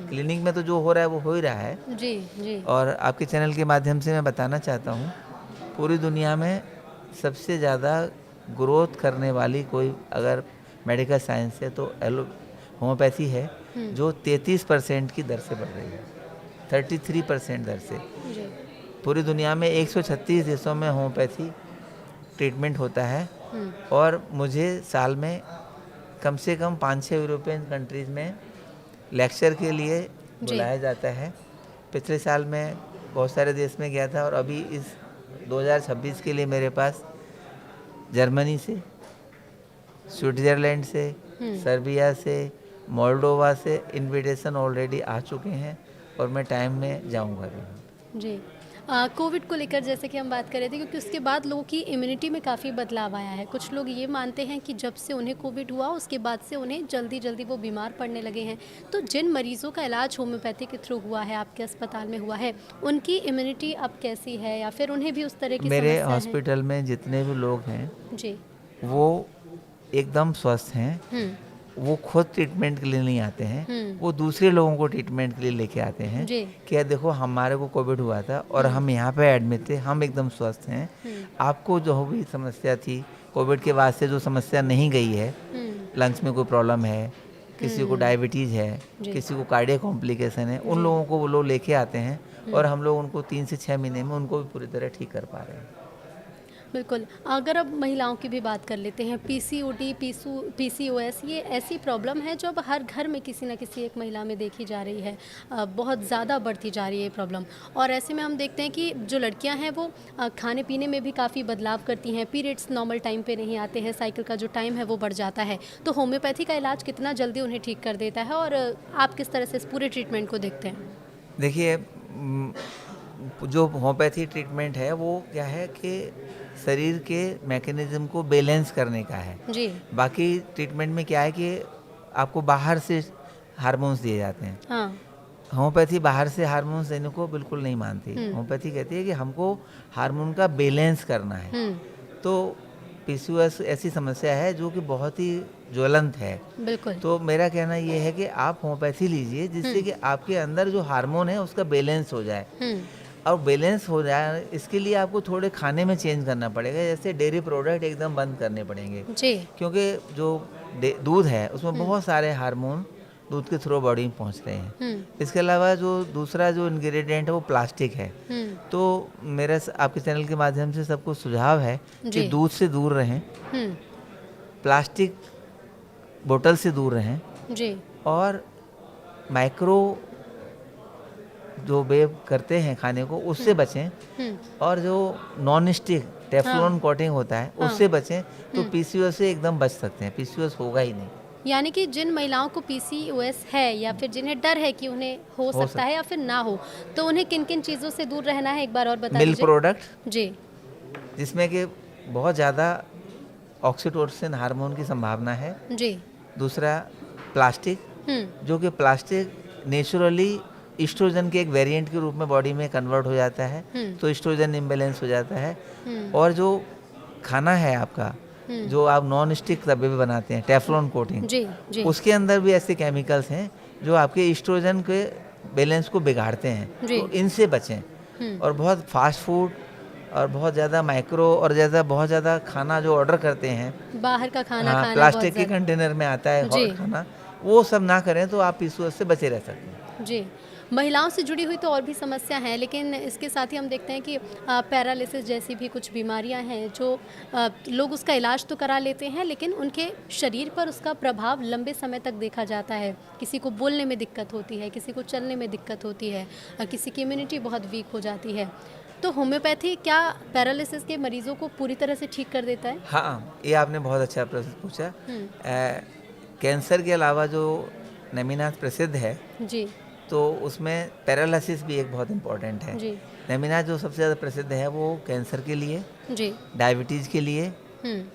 क्लिनिक में तो जो हो रहा है वो हो ही रहा है। जी। जी। और आपके चैनल के माध्यम से मैं बताना चाहता हूँ, पूरी दुनिया में सबसे ज़्यादा ग्रोथ करने वाली कोई अगर मेडिकल साइंस है तो होम्योपैथी है, जो 33% की दर से बढ़ रही है, 33% दर से। जी। पूरी दुनिया में 136 देशों में होम्योपैथी ट्रीटमेंट होता है, और मुझे साल में कम से कम 5-6 यूरोपियन कंट्रीज़ में लेक्चर के लिए बुलाया जाता है। पिछले साल मैं बहुत सारे देश में गया था, और अभी इस 2026 के लिए मेरे पास जर्मनी से, स्विट्ज़रलैंड से, सर्बिया से, मोल्डोवा से इनविटेशन ऑलरेडी आ चुके हैं, और मैं टाइम में जाऊंगा भी। जी। कोविड को लेकर जैसे कि हम बात कर रहे थे, क्योंकि उसके बाद लोगों की इम्यूनिटी में काफ़ी बदलाव आया है। कुछ लोग ये मानते हैं कि जब से उन्हें कोविड हुआ उसके बाद से उन्हें जल्दी जल्दी वो बीमार पड़ने लगे हैं। तो जिन मरीज़ों का इलाज होम्योपैथी के थ्रू हुआ है, आपके अस्पताल में हुआ है, उनकी इम्यूनिटी अब कैसी है, या फिर उन्हें भी उस तरह की मेरे समस्या है? हॉस्पिटल में जितने भी लोग हैं जी। वो एकदम स्वस्थ हैं। हम्म। वो खुद ट्रीटमेंट के लिए नहीं आते हैं, वो दूसरे लोगों को ट्रीटमेंट के लिए लेके आते हैं जी। कि देखो हमारे को कोविड हुआ था और हम यहाँ पे एडमिट थे, हम एकदम स्वस्थ हैं। आपको जो भी समस्या थी कोविड के बाद से जो समस्या नहीं गई है, लंग्स में कोई प्रॉब्लम है, किसी को डायबिटीज़ है, किसी को कार्डियक कॉम्प्लिकेशन है, उन लोगों को वो लोग लेके आते हैं और हम लोग उनको 3 से 6 महीने में उनको भी पूरी तरह ठीक कर पा रहे हैं। बिल्कुल। अगर अब महिलाओं की भी बात कर लेते हैं, पीसीओडी, पीसीओएस, ये ऐसी प्रॉब्लम है जो अब हर घर में किसी न किसी एक महिला में देखी जा रही है। बहुत ज़्यादा बढ़ती जा रही है ये प्रॉब्लम। और ऐसे में हम देखते हैं कि जो लड़कियां हैं वो खाने पीने में भी काफ़ी बदलाव करती हैं, पीरियड्स नॉर्मल टाइम पे नहीं आते हैं, साइकिल का जो टाइम है वो बढ़ जाता है। तो होम्योपैथी का इलाज कितना जल्दी उन्हें ठीक कर देता है, और आप किस तरह से इस पूरे ट्रीटमेंट को देखते हैं? देखिए, जो होम्योपैथी ट्रीटमेंट है वो क्या है कि शरीर के मैकेनिज्म को बैलेंस करने का है। जी। बाकी ट्रीटमेंट में क्या है कि आपको बाहर से हार्मोन्स दिए जाते हैं। हाँ। होम्योपैथी बाहर से हार्मोन्स देने को बिल्कुल नहीं मानती। होम्योपैथी कहती है कि हमको हार्मोन का बैलेंस करना है। तो पीसीओएस ऐसी समस्या है जो कि बहुत ही ज्वलंत है। बिल्कुल। तो मेरा कहना ये है कि आप होम्योपैथी लीजिए जिससे कि आपके अंदर जो हार्मोन है उसका बैलेंस हो जाए। और बैलेंस हो जाए इसके लिए आपको थोड़े खाने में चेंज करना पड़ेगा, जैसे डेयरी प्रोडक्ट एकदम बंद करने पड़ेंगे जी। क्योंकि जो दूध है उसमें बहुत सारे हार्मोन दूध के थ्रू बॉडी में पहुंच रहे हैं। इसके अलावा जो दूसरा जो इंग्रेडिएंट है वो प्लास्टिक है। तो मेरा आपके चैनल के माध्यम से सबको सुझाव है कि दूध से दूर रहें, प्लास्टिक बोतल से दूर रहें जी। और माइक्रो जो बेक करते हैं खाने को उससे बचें, और जो नॉन स्टिक टेफ्लॉन कोटिंग होता है उससे बचें। तो पीसीओएस से एकदम बच सकते हैं, पीसीओएस होगा ही नहीं। यानी कि जिन महिलाओं को पीसीओएस है या फिर जिन्हें डर है कि उन्हें हो सकता है या फिर ना हो, तो उन्हें किन किन चीज़ों से दूर रहना है, एक बार और बता दीजिए। मिल्क प्रोडक्ट जी, जिसमें कि बहुत ज़्यादा ऑक्सीटोसिन हार्मोन की संभावना है। जी। दूसरा प्लास्टिक, जो कि प्लास्टिक नेचुरली ईस्ट्रोजन के एक वेरिएंट के रूप में बॉडी में कन्वर्ट हो जाता है, तो ईस्ट्रोजन इम्बैलेंस हो जाता है। और जो खाना है आपका, जो आप नॉन स्टिक तवे पे बनाते हैं टेफ्लॉन कोटिंग, जी, जी। उसके अंदर भी ऐसे केमिकल्स हैं जो आपके ईस्ट्रोजन के बैलेंस को बिगाड़ते हैं। तो इनसे बचें। और बहुत फास्ट फूड और बहुत ज़्यादा माइक्रो और बहुत ज़्यादा खाना जो ऑर्डर करते हैं बाहर का खाना खाना प्लास्टिक के कंटेनर में आता है हॉट खाना, वो सब ना करें तो आप पीसीओएस से बचे रह सकते हैं। जी। महिलाओं से जुड़ी हुई तो और भी समस्या हैं, लेकिन इसके साथ ही हम देखते हैं कि पैरालिसिस जैसी भी कुछ बीमारियां हैं जो लोग उसका इलाज तो करा लेते हैं, लेकिन उनके शरीर पर उसका प्रभाव लंबे समय तक देखा जाता है। किसी को बोलने में दिक्कत होती है, किसी को चलने में दिक्कत होती है, किसी की इम्यूनिटी बहुत वीक हो जाती है। तो होम्योपैथी क्या पैरालिसिस के मरीजों को पूरी तरह से ठीक कर देता है? हाँ, ये आपने बहुत अच्छा प्रश्न पूछा। कैंसर के अलावा जो नेमिनाथ प्रसिद्ध है, जी, तो उसमें पैरालिसिस भी एक बहुत इम्पोर्टेंट है। जी। नेमिनाथ जो सबसे ज़्यादा प्रसिद्ध है वो कैंसर के लिए, जी, डायबिटीज़ के लिए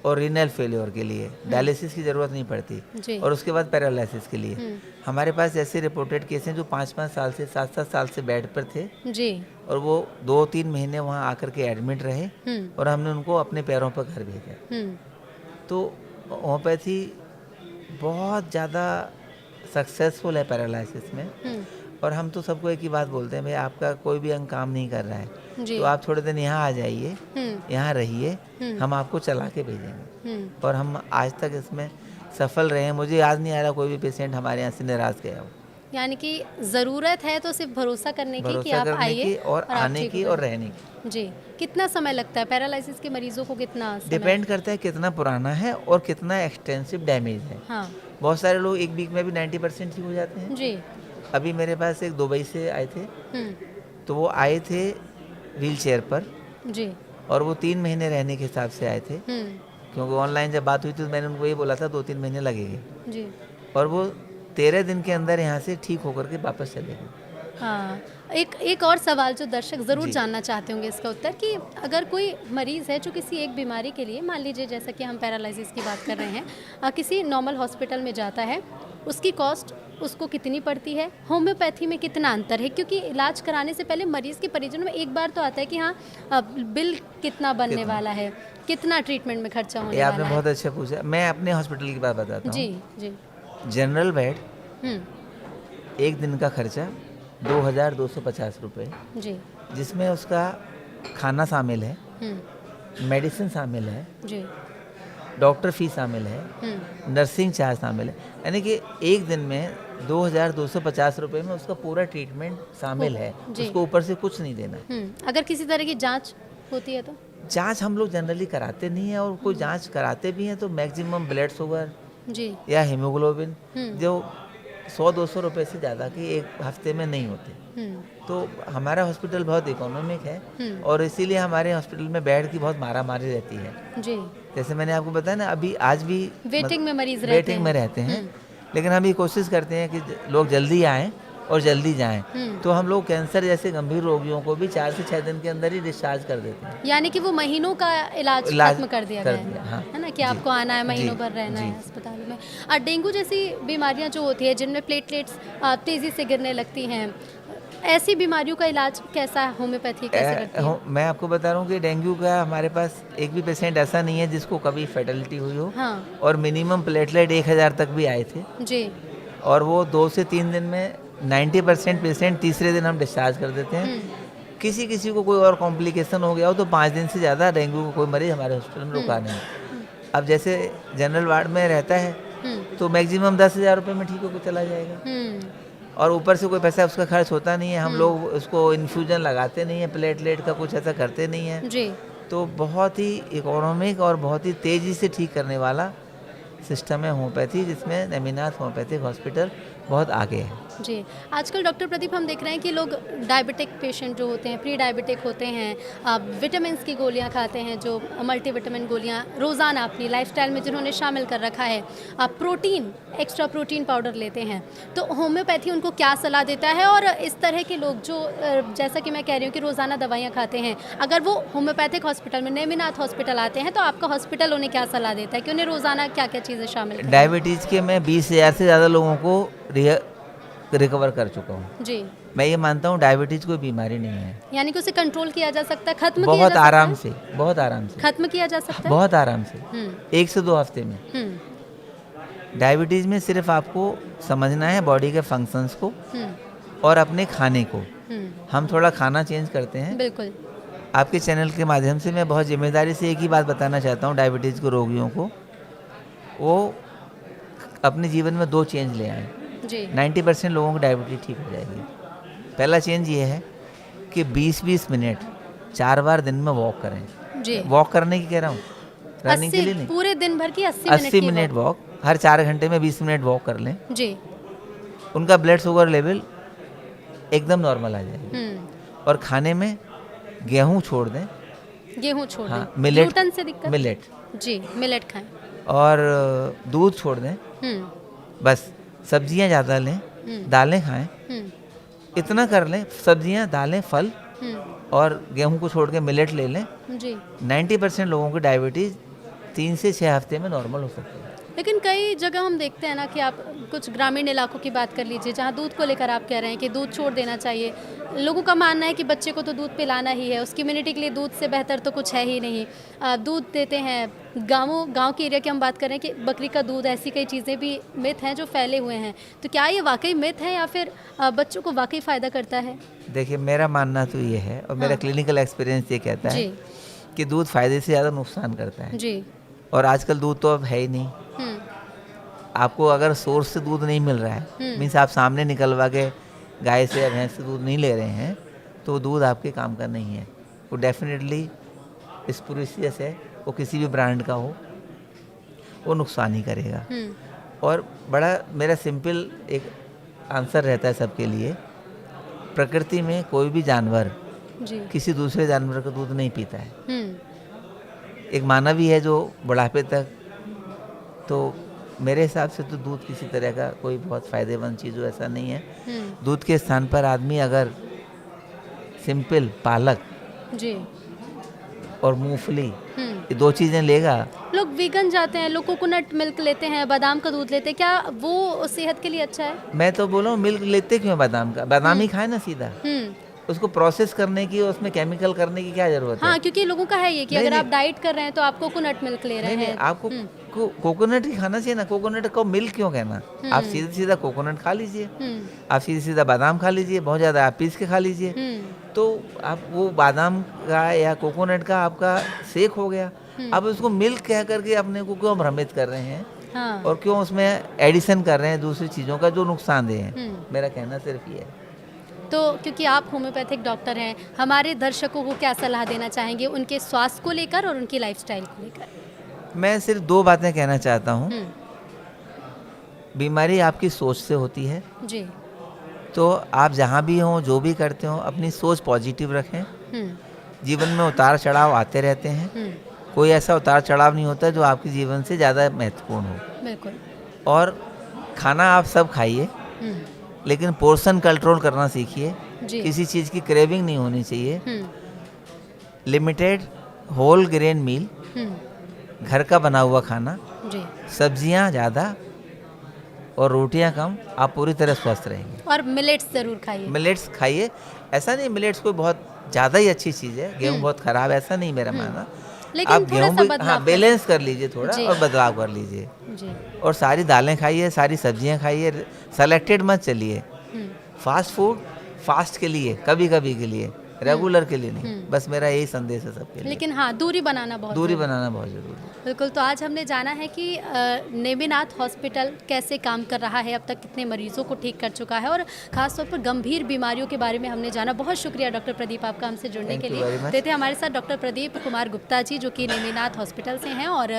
और रीनल फेलियर के लिए डायलिसिस की ज़रूरत नहीं पड़ती, जी, और उसके बाद पैरालिसिस के लिए हमारे पास ऐसे रिपोर्टेड केस हैं जो 5-5 साल से 7-7 साल से बेड पर थे, जी, और वो 2-3 महीने वहाँ आकर के एडमिट रहे और हमने उनको अपने पैरों पर घर भेजा। तो होम्योपैथी बहुत ज़्यादा सक्सेसफुल है पैरालिसिस में। और हम तो सबको एक ही बात बोलते हैं, भाई आपका कोई भी अंग काम नहीं कर रहा है तो आप थोड़े दिन यहाँ आ जाइए, यहाँ रहिए, हम आपको चला के भेजेंगे। और हम आज तक इसमें सफल रहे हैं। मुझे याद नहीं आ रहा कोई भी पेशेंट हमारे यहाँ से निराश गया हो। यानी कि ज़रूरत है तो सिर्फ भरोसा करने की कि आप आइए और आने की और रहने की। जी। कितना समय लगता है पैरालिसिस के मरीजों को? कितना समय? डिपेंड करता है कितना पुराना है और कितना एक्सटेंसिव डैमेज है। हाँ। बहुत सारे लोग एक वीक में भी 90% ठीक हो जाते हैं। जी। अभी मेरे पास एक दुबई से आए थे, तो वो आए थे व्हील चेयर पर, जी, और वो 3 महीने रहने के हिसाब से आए थे, क्योंकि ऑनलाइन जब बात हुई थी तो मैंने उनको ये बोला था 2-3 महीने लगेंगे, जी, और वो 13 दिन के अंदर यहाँ से ठीक होकर के वापस चले गए। हाँ, एक और सवाल जो दर्शक ज़रूर जी। जानना चाहते होंगे इसका उत्तर, कि अगर कोई मरीज़ है जो किसी एक बीमारी के लिए, मान लीजिए जैसा कि हम पैरालिसिस की बात कर रहे हैं, किसी नॉर्मल हॉस्पिटल में जाता है, उसकी कॉस्ट उसको कितनी पड़ती है, होम्योपैथी में कितना अंतर है? क्योंकि इलाज कराने से पहले मरीज़ के परिजनों में एक बार तो आता है कि हाँ, बिल कितना बनने वाला है, कितना ट्रीटमेंट में खर्चा होने ये वाला आपने है। बहुत अच्छा पूछा। मैं अपने हॉस्पिटल की बात बताता जी हूँ। जी। जनरल बेड हम्म, एक दिन का खर्चा 2250 रुपये, जी। जिसमें उसका खाना शामिल है, हम्म, मेडिसिन शामिल है, जी। डॉक्टर फीस शामिल है, हम्म, नर्सिंग चार्ज शामिल है। यानी कि एक दिन में 2250 रुपये में उसका पूरा ट्रीटमेंट शामिल है, जी। उसको ऊपर से कुछ नहीं देना। अगर किसी तरह की जांच होती है तो? जांच हम लोग जनरली कराते नहीं हैं, और कोई जांच कराते भी हैं तो मैक्सिमम ब्लड शुगर जी। या हीमोग्लोबिन, हम्म, जो 100-200 रुपये से ज़्यादा की एक हफ्ते में नहीं होते। हम्म, तो हमारा हॉस्पिटल बहुत इकोनॉमिक है, हम्म, और इसीलिए हमारे हॉस्पिटल में बेड की बहुत मारामारी रहती है। जी। जैसे मैंने आपको बताया ना, अभी आज भी वेटिंग में मरीज रहते वेटिंग में हैं। रहते हैं, लेकिन हम ये कोशिश करते हैं कि लोग जल्दी आएँ और जल्दी जाएं। हम्म। तो हम लोग कैंसर जैसे गंभीर रोगियों को भी 4 से 6 दिन के अंदर ही डिस्चार्ज कर देते हैं। यानी कि वो महीनों का इलाज इलाज खत्म कर दिया कर गया दिया, है, हाँ। है ना, कि जी, आपको आना है, महीनों जी, भर रहना जी। है अस्पताल में। डेंगू जैसी बीमारियां जो होती है, जिनमें प्लेटलेट्स तेज़ी से गिरने लगती हैं, ऐसी बीमारियों का इलाज कैसा है, होम्योपैथी कैसे करती है? मैं आपको बता रहा हूँ कि डेंगू का हमारे पास एक भी पेशेंट ऐसा नहीं है जिसको कभी फेटलिटी हुई हो, हाँ। और मिनिमम प्लेटलेट 1000 तक भी आए थे, जी। और वो 2 से 3 दिन में 90% पेशेंट तीसरे दिन हम डिस्चार्ज कर देते हैं। किसी किसी को कोई और कॉम्प्लिकेशन हो गया हो तो 5 दिन से ज़्यादा डेंगू का कोई मरीज हमारे हॉस्पिटल में रुका नहीं। अब जैसे जनरल वार्ड में रहता है तो मैक्सिमम 10,000 रुपये में ठीक होकर चला जाएगा, और ऊपर से कोई पैसा उसका खर्च होता नहीं है। हम लोग उसको इन्फ्यूजन लगाते नहीं है, प्लेटलेट का कुछ ऐसा करते नहीं है। जी। तो बहुत ही इकोनॉमिक और बहुत ही तेज़ी से ठीक करने वाला सिस्टम है होम्योपैथी, जिसमें नेमिनाथ होम्योपैथिक हॉस्पिटल बहुत आगे है। जी। आजकल डॉक्टर प्रदीप हम देख रहे हैं कि लोग डायबिटिक पेशेंट जो होते हैं, प्री डायबिटिक होते हैं, विटामिन्स की गोलियां खाते हैं, जो मल्टीविटामिन गोलियां रोज़ाना अपनी लाइफस्टाइल में जिन्होंने शामिल कर रखा है, प्रोटीन, एक्स्ट्रा प्रोटीन पाउडर लेते हैं, तो होम्योपैथी उनको क्या सलाह देता है? और इस तरह के लोग जो जैसा कि मैं कह रही हूँ कि रोज़ाना दवाइयाँ खाते हैं, अगर वो होम्योपैथिक हॉस्पिटल में, नेमिनाथ हॉस्पिटल आते हैं, तो आपका हॉस्पिटल उन्हें क्या सलाह देता है कि उन्हें रोज़ाना क्या क्या चीज़ें शामिल करनी? डायबिटीज़ के मैं 20,000 से ज़्यादा लोगों को रिकवर कर चुका हूँ। जी। मैं ये मानता हूँ डायबिटीज़ कोई बीमारी नहीं है। यानी कि उसे कंट्रोल किया जा सकता है, खत्म किया बहुत जा सकता आराम है? से, बहुत आराम से, खत्म किया जा सकता है? बहुत आराम से, हम्म, 1 से 2 हफ्ते में। हम्म, डायबिटीज़ में सिर्फ आपको समझना है बॉडी के फंक्शंस को हम्म, और अपने खाने को। हम्म, हम थोड़ा खाना चेंज करते हैं। बिल्कुल। आपके चैनल के माध्यम से मैं बहुत जिम्मेदारी से एक ही बात बताना चाहता हूँ डायबिटीज़ के रोगियों को, वो अपने जीवन में 2 चेंज ले आएँ। जी। 90% लोगों की डायबिटीज़ ठीक हो जाएगी। पहला चेंज ये है कि 20-20 मिनट 4 बार दिन में वॉक करें। जी। वॉक करने की कह रहा हूँ, रनिंग के लिए 80 नहीं। पूरे दिन भर की 80 80 की मिनट वॉक, हर 4 घंटे में 20 मिनट वॉक कर लें। जी। उनका ब्लड शुगर लेवल एकदम नॉर्मल आ जाएगा। और खाने में गेहूँ छोड़ दें, गेहूँ छोड़ हाँ, दें। मिलेट, ग्लूटन से दिक्कत? मिलेट, जी, मिलेट खाएं। और दूध छोड़ दें। बस सब्जियां ज़्यादा लें, दालें खाएं, इतना कर लें। सब्जियां, दालें, फल और गेहूं को छोड़ के मिलेट ले लें। जी। 90% लोगों की डायबिटीज़ 3 से 6 हफ्ते में नॉर्मल हो सकती है। लेकिन कई जगह हम देखते हैं ना कि आप कुछ ग्रामीण इलाकों की बात कर लीजिए, जहाँ दूध को लेकर आप कह रहे हैं कि दूध छोड़ देना चाहिए। लोगों का मानना है कि बच्चे को तो दूध पिलाना ही है, उसकी इम्यूनिटी के लिए दूध से बेहतर तो कुछ है ही नहीं। दूध देते हैं। गांव के एरिया की हम बात करें कि बकरी का दूध, ऐसी कई चीज़ें भी मिथ हैं जो फैले हुए हैं। तो क्या ये वाकई मिथ है या फिर बच्चों को वाकई फ़ायदा करता है? देखिए, मेरा मानना तो ये है, और मेरा क्लिनिकल एक्सपीरियंस ये कहता है कि दूध फ़ायदे से ज़्यादा नुकसान करता है। जी। और आजकल दूध तो अब है ही नहीं। आपको अगर सोर्स से दूध नहीं मिल रहा है, मीन्स आप सामने निकलवा के गाय से या भैंस से दूध नहीं ले रहे हैं, तो दूध आपके काम का नहीं है। वो डेफिनेटली स्पूरियस है, वो किसी भी ब्रांड का हो, वो नुकसान ही करेगा। और बड़ा मेरा सिंपल एक आंसर रहता है सबके लिए, प्रकृति में कोई भी जानवर किसी दूसरे जानवर का दूध नहीं पीता है। एक मानव ही है जो बुढ़ापे तक, तो मेरे हिसाब से तो दूध किसी तरह का कोई बहुत फ़ायदेमंद चीज़ हो ऐसा नहीं है। दूध के स्थान पर आदमी अगर सिंपल पालक जी। और मूंगफली, ये 2 चीज़ें लेगा। लोग वीगन जाते हैं, लोग कोकोनट मिल्क लेते हैं, बादाम का दूध लेते हैं, क्या वो सेहत के लिए अच्छा है? मैं तो बोल रहा हूँ मिल्क लेते क्यों हैं बादाम का? बादाम ही खाए ना सीधा। हुँ। उसको प्रोसेस करने की, उसमें केमिकल करने की क्या ज़रूरत है? हाँ, क्योंकि लोगों का है ये कि नहीं, अगर नहीं। आप डाइट कर रहे हैं तो आप कोकोनट मिल्क ले रहे नहीं, हैं। आपको कोकोनट ही खाना चाहिए ना, कोकोनट को मिल्क क्यों कहना? आप सीधा-सीधा कोकोनट खा लीजिए, आप सीधा-सीधा बादाम खा लीजिए, बहुत ज़्यादा आप पीस के खा लीजिए। तो आप वो बादाम का या कोकोनट का आपका शेक हो गया। आप उसको मिल्क कह करके अपने को क्यों भ्रमित कर रहे हैं? हाँ। और क्यों उसमें एडिशन कर रहे हैं दूसरी चीज़ों का जो नुकसानदेह है? मेरा कहना सिर्फ ये है। तो क्योंकि आप होम्योपैथिक डॉक्टर हैं, हमारे दर्शकों को क्या सलाह देना चाहेंगे उनके स्वास्थ्य को लेकर और उनकी लाइफस्टाइल को लेकर? मैं सिर्फ 2 बातें कहना चाहता हूँ। बीमारी आपकी सोच से होती है। जी। तो आप जहाँ भी हों, जो भी करते हो, अपनी सोच पॉजिटिव रखें। जीवन में उतार चढ़ाव आते रहते हैं। कोई ऐसा उतार चढ़ाव नहीं होता जो आपके जीवन से ज़्यादा महत्वपूर्ण हो। बिल्कुल। और खाना आप सब खाइए, लेकिन पोर्शन कंट्रोल करना सीखिए। किसी चीज़ की क्रेविंग नहीं होनी चाहिए। लिमिटेड होल ग्रेन मील, घर का बना हुआ खाना, सब्जियां ज़्यादा और रोटियां कम, आप पूरी तरह स्वस्थ रहेंगे। और मिलेट्स ज़रूर खाइए। मिलेट्स खाइए। ऐसा नहीं मिलेट्स कोई बहुत ज़्यादा ही अच्छी चीज़ है, गेहूँ बहुत ख़राब है, ऐसा नहीं मेरा मानना। लेकिन आप थोड़ा गेहूँ सा भी बदलाव बैलेंस कर लीजिए थोड़ा जी। और बदलाव कर लीजिए। जी। और सारी दालें खाइए, सारी सब्जियां खाइए, सेलेक्टेड मत चलिए। फास्ट फूड फास्ट के लिए, कभी कभी के लिए, रेगुलर के लिए नहीं। बस मेरा यही संदेश है सबके लिए। लेकिन हाँ, दूरी बनाना बहुत दूरी ज़रूरी है। बनाना बहुत ज़रूरी है। बिल्कुल। तो आज हमने जाना है कि नेमिनाथ हॉस्पिटल कैसे काम कर रहा है, अब तक कितने मरीजों को ठीक कर चुका है और खासतौर पर गंभीर बीमारियों के बारे में हमने जाना। बहुत शुक्रिया डॉक्टर प्रदीप आपका हमसे जुड़ने Thank के you लिए। very much. देते हमारे साथ डॉक्टर प्रदीप कुमार गुप्ता जी, जो कि नेमिनाथ हॉस्पिटल से हैं और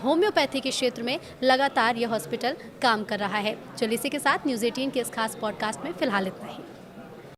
होम्योपैथी के क्षेत्र में लगातार यह हॉस्पिटल काम कर रहा है। चलिए इसी के साथ न्यूज़ 18 के इस खास पॉडकास्ट में फ़िलहाल इतना ही।